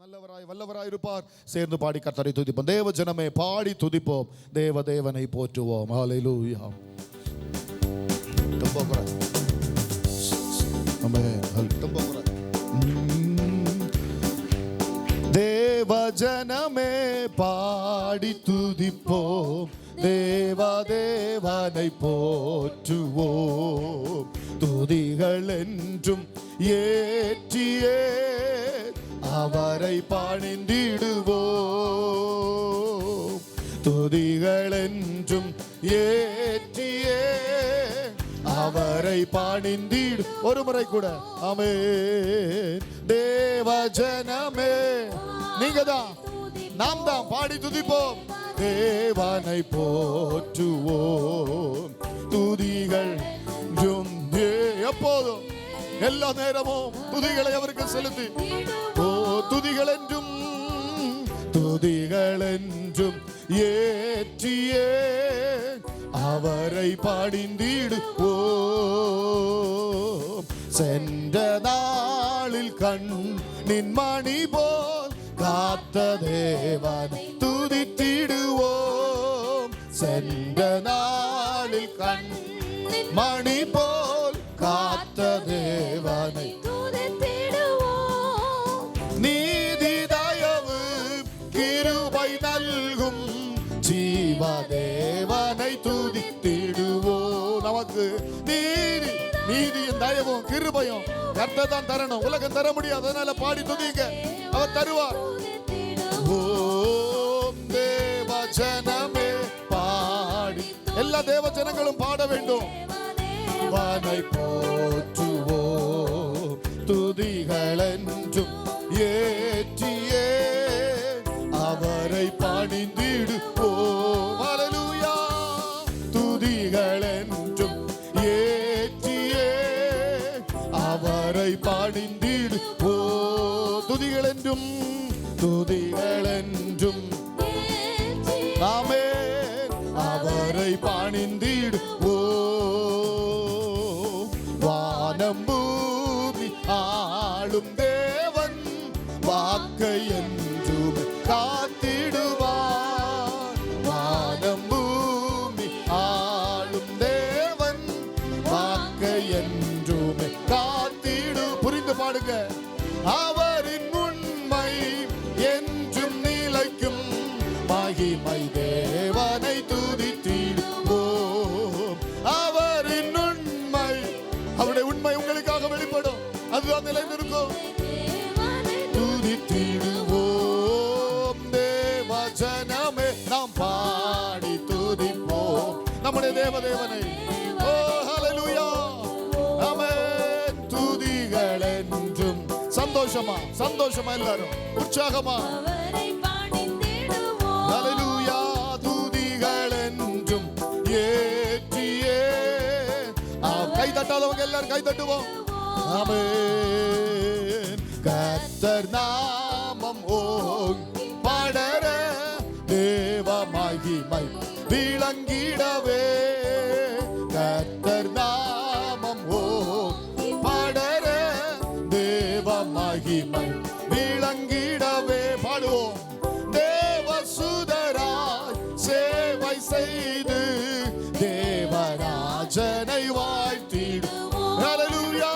நல்லவராய் வல்லவராய் இருப்பார். சேர்ந்து பாடி கர்த்தரை துதிப்போம். தேவ ஜனமே பாடி துதிப்போம். தேவ தேவனை போற்றுவோம். ஹல்லேலூயா. தேவ ஜனமே பாடி துதிப்போம். தேவ தேவனை போற்றுவோம். துதிகள் என்றும் ஏற்றியே அவரை பணிந்திடுவோம். துதிகள் என்றும் ஏற்றியே அவரை பணிந்திடு. ஒரு முறை கூட ஆமென். தேவ ஜனமே, நீங்க தான், நாம் தான் பாடி துதிப்போம். தேவனை போற்றுவோம். துதிகள் எப்போதும் எல்லா நேரமும் துதிகளை அவருக்கு செலுத்தி, ஓ துதிகள் என்றும் ஏற்றியே அவரை பணிந்திடுவோம். சென்ற நாளில் கண்ணின் மணி போல் காத்த தேவனை துதித்திடுவோம். சென்ற நாளில் கண்ணின் மணி போல் காத்த தேவனை துதித்திடுவோம். நீதி தயவு கிருபை நல்கும் ஜீவ தேவனை துதித்திடுவோம். நமக்கு நீதியும் தயவும் கிருபையும் கர்த்தர் தான் தரணும், உலகம் தர முடியாது. அதனால பாடி துதிங்க, அவர் தருவார். ஓம் தேவ ஜனமே பாடி, எல்லா தேவ ஜனங்களும் பாட வேண்டும். தேவனை போற்றுவோம். துதிகள் என்றும் ஏற்றியே அவரை பணிந்திடுவோம். ஹல்லேலூயா. துதிகள் என்றும் ஏற்றியே அவரை பணிந்திடுவோம். துதிகள் என்றும் ஆமென் அவரை பணிந்திடுவோம். வானம் பூமி ஆளும் தேவன் வாக்கை என்றும் காத்திடுவார். வானம் பூமி ஆளும் தேவன் வாக்கை என்றும் காத்திடு. புரிந்து பாடுங்க. அவரின் உண்மை என்றும் நிலைக்கும். மகிமை தேவனை துதித்திடுவோம். அவரின் உண்மை, அவருடைய உண்மை உங்களுக்காக வெளிப்படும். அதுதான் நிலைநிற்கும். துதித்திடுவோம். தேவ ஜனமே நாம் பாடி துதிப்போம் நம்முடைய தேவதேவனை. ஓ ஹல்லேலூயா. ஆமென். துதிகள் என்றும் சந்தோஷமா எல்லாரும் உற்சாகமா ஹல்லேலூயா. துதிகள் என்றும் ஏற்றியே. கை தட்டாதவங்க எல்லாரும் கை தட்டுவோம். ஆமென். கர்த்தர் நாமம் ஓங்கி பாடற தேவ மகிமை விளங்கிடவே. கர்த்தர் நாமம் ஓங்கி பாடற தேவ மகிமை விளங்கிடவே. பாடுவோம். தேவசுதராய் சேவை செய்து தேவராஜனை வாழ்த்திடுவோம். ஹல்லேலூயா.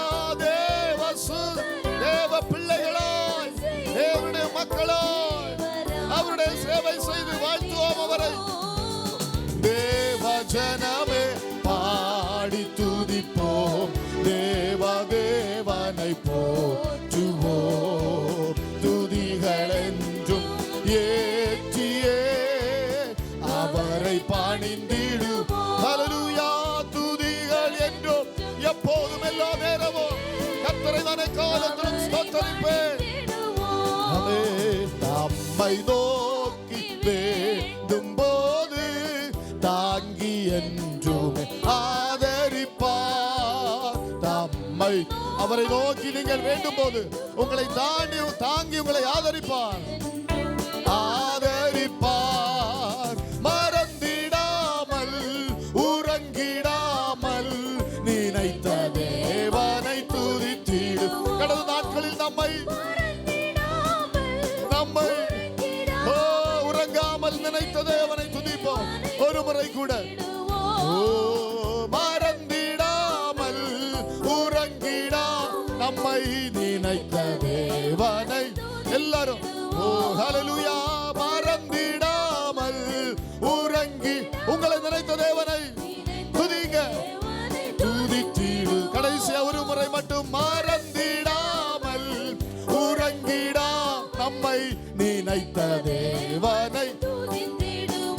தேவ பிள்ளைகளாய், தேவனுடைய மக்களாய் அவருடைய சேவை செய்து வாழ்த்துவோம் அவரை. தேவ ஜனமே பாடி துதிப்போம். தேவ தேவனை போற்றுவோம். துதிகள் என்றும் ஏற்றியே அவரை பணிந்திடுவோம். ஹல்லேலூயா. துதிகள் என்றும் எப்போதும் எல்லா நேரமும் கர்த்தரை தானே காலத்திலும் ஸ்தோத்திரிப்பேன். நம்மை நோக்கி வேண்டும் போது தாங்கி என்றும் ஆதரிப்பார். தம்மை அவரை நோக்கி நீங்கள் வேண்டும் போது உங்களை தாங்கி உங்களை ஆதரிப்பார். மறந்திடாமல் உறங்கிடாமல் நினைத்த தேவனை துதித்திடும். கடந்த நாட்களில் நம்மை முறை கூட மறந்திடாமல் உறங்கிடா நம்மை நினைத்த தேவனை எல்லாரும் ஹல்லேலூயா மறந்திடாமல் உறங்கி உங்களை நினைத்த தேவனை துதிங்க துதித்திடு கடைசியா ஒரு முறை மட்டும் மறந்திடாமல் உறங்கிடா நம்மை நினைத்த தேவனை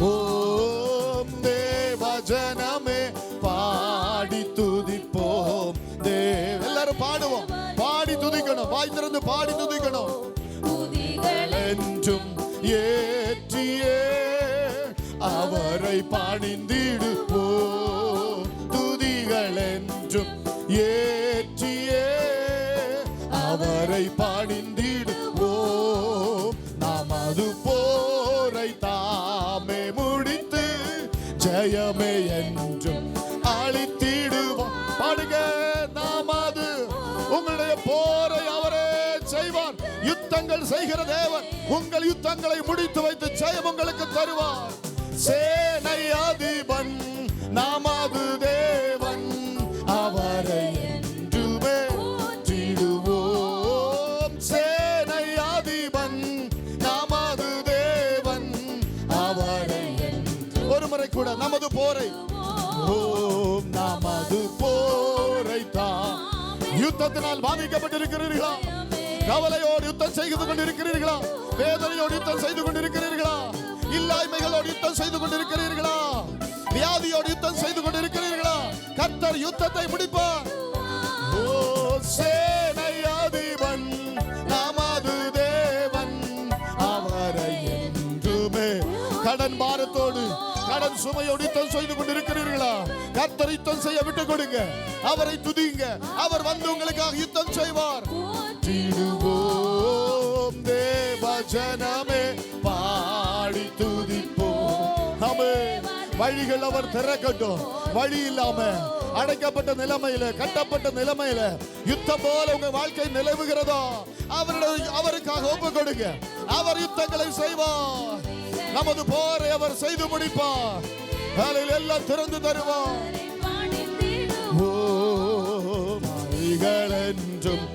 ஓம் தேவஜனமே பாடி துதிப்போம் எல்லாரும் பாடுவோம் பாடி துதிக்கணும் வாய் திறந்து பாடி துதிக்கணும் என்றும் ஏற்றியே அவரை பணிந்திடுவோம் துதிகள் என்றும் ஏற்றியே அவரை பணிந்திடுவோம் நமது போரை தாமே முடித்து ஜெயமே என்றும் அளித்திடுவோம் பாடுங்க நமது உங்களுடைய போரை அவரே செய்வார் யுத்தங்கள் செய்கிற தேவன் உங்கள் யுத்தங்களை முடித்து வைத்து ஜெயம் உங்களுக்கு தருவார் சேனை அதிபன் நமது தேவன் அவரை என்றுமே போற்றிடுவோம் சேனை அதிபன் நமது தேவன் அவரை ஒரு முறை கூட நமது போரை ஓம் நமது போரை தான் யுத்தத்தினால் பாதிக்கப்பட்டிருக்கிறீர்களா கவலையோடு யுத்தம் செய்து கொண்டிருக்கிறீர்களா வேதனையோடு யுத்தம் செய்து கொண்டிருக்கிறீர்களா இல்லாய்மைகளோடு யுத்தம் செய்து கொண்டிருக்கிறீர்களா வியாதியோடு யுத்தம் செய்து கொண்டிருக்கிறீர்களா கர்த்தர் யுத்தத்தை முடிப்பார் ஓ சேனை அதிபன் நமது தேவன் அவரை என்றுமே கடன் பாரத்தோடு கடன் சுமையோடு யுத்தம் செய்து கொண்டிருக்கிறீர்களா கர்த்தர் யுத்தம் செய்ய விட்டு கொடுங்க அவரை துதிங்க அவர் வந்து உங்களுக்காக யுத்தம் செய்வார் துதிப்போம் தேவஜனமே பாடி துதிப்போம் ஆமென் வழிகள் அவர் திறக்கட்டும் வழி இல்லாம அடைக்கப்பட்ட நிலைமையில கட்டப்பட்ட நிலைமையில யுத்தம் போல உங்க வாழ்க்கை நிலவுகிறதோ அவருக்காக ஒப்பு கொடுங்க அவர் யுத்தங்களை செய்வார் நமது போரை அவர் செய்து முடிப்பார் எல்லாம் திறந்து தருவார் ஓ மலைகள் என்றும்